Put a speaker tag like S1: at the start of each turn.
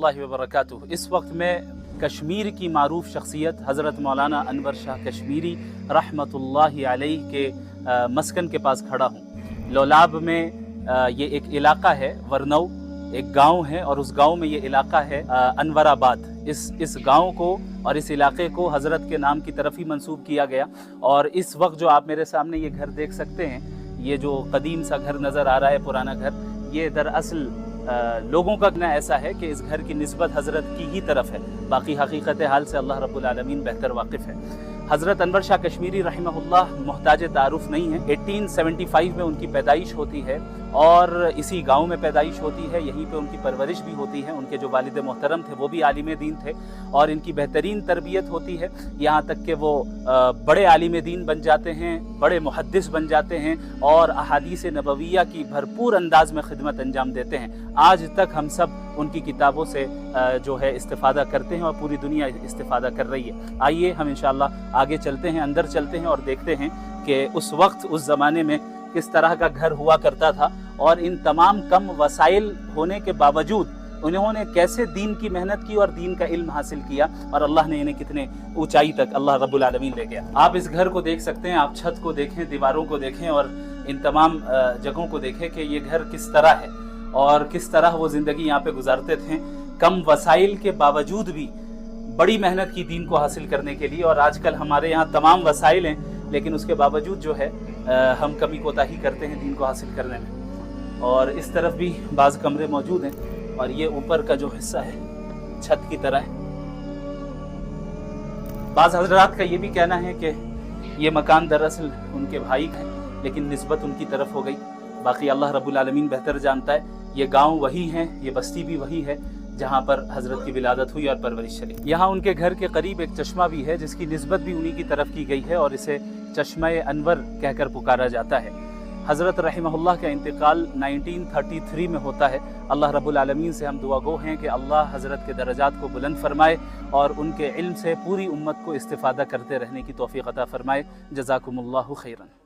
S1: रहमतुल्लाहि व बरकातुहू। इस वक्त मैं कश्मीर की मारूफ शख्सियत हज़रत मौलाना अनवर शाह कश्मीरी रहमतुल्लाहि अलैहि के मस्कन के पास खड़ा हूँ। लोलाब में ये एक इलाका है, वरनऊ एक गांव है और उस गांव में ये इलाका है अनवराबाद। इस गांव को और इस इलाके को हज़रत के नाम की तरफ ही मंसूब किया गया। और इस वक्त जो आप मेरे सामने ये घर देख सकते हैं, ये जो कदीम सा घर नज़र आ रहा है, पुराना घर, ये दरअसल लोगों का कहना ऐसा है कि इस घर की निस्बत हज़रत की ही तरफ है। बाकी हकीकत हाल से अल्लाह रब्बुल आलमीन बेहतर वाकिफ़ है। हज़रत अनवर शाह कश्मीरी रहमहुल्लाह मोहताज तारुफ नहीं है। 1875 में उनकी पैदाइश होती है और इसी गांव में पैदाइश होती है, यहीं पे उनकी परवरिश भी होती है। उनके जो वालिद मोहतरम थे वो भी आलिम दीन थे और इनकी बेहतरीन तरबियत होती है, यहाँ तक कि वो बड़े आलिम दीन बन जाते हैं, बड़े मुहद्दिस बन जाते हैं और अहादीस नबविया की भरपूर अंदाज में खिदमत अंजाम देते हैं। आज तक हम सब उनकी किताबों से जो है इस्तिफ़ादा करते हैं और पूरी दुनिया इस्तिफ़ादा कर रही है। आइए हम इंशाअल्लाह आगे चलते हैं, अंदर चलते हैं और देखते हैं कि उस वक्त उस ज़माने में किस तरह का घर हुआ करता था और इन तमाम कम वसाइल होने के बावजूद उन्होंने कैसे दीन की मेहनत की और दीन का इल्म हासिल किया और अल्लाह ने इन्हें कितने ऊंचाई तक अल्लाह रब्बुल आलमीन ले गया। आप इस घर को देख सकते हैं, आप छत को देखें, दीवारों को देखें और इन तमाम जगहों को देखें कि ये घर किस तरह है और किस तरह वो ज़िंदगी यहाँ पे गुजारते थे कम वसाइल के बावजूद भी बड़ी मेहनत की दीन को हासिल करने के लिए। और आजकल हमारे यहाँ तमाम वसाइल हैं लेकिन उसके बावजूद जो है हम कमी कोताही करते हैं दीन को हासिल करने में। और इस तरफ भी बाज़ कमरे मौजूद हैं और ये ऊपर का जो हिस्सा है छत की तरह है। बाज़ हज़रात का ये भी कहना है कि ये मकान दरअसल उनके भाई का है लेकिन निस्बत उनकी तरफ हो गई। बाकी अल्लाह रब्बुल आलमीन बेहतर जानता है। ये गांव वही है, ये बस्ती भी वही है जहाँ पर हज़रत की विलादत हुई और परवरिश चली। यहाँ उनके घर के करीब एक चश्मा भी है जिसकी निस्बत भी उन्हीं की तरफ की गई है और इसे चश्मा-ए अनवर कहकर पुकारा जाता है। हज़रत रहमहुल्लाह का इंतकाल 1933 में होता है। अल्लाह रब्बुल आलमीन से हम दुआ गो हैं कि अल्लाह हज़रत के दर्जात को बुलंद फरमाए और उनके इल्म से पूरी उम्मत को इस्तिफ़ादा करते रहने की तौफ़ीक़ अता फरमाए। जज़ाकुमुल्लाहु खैरन।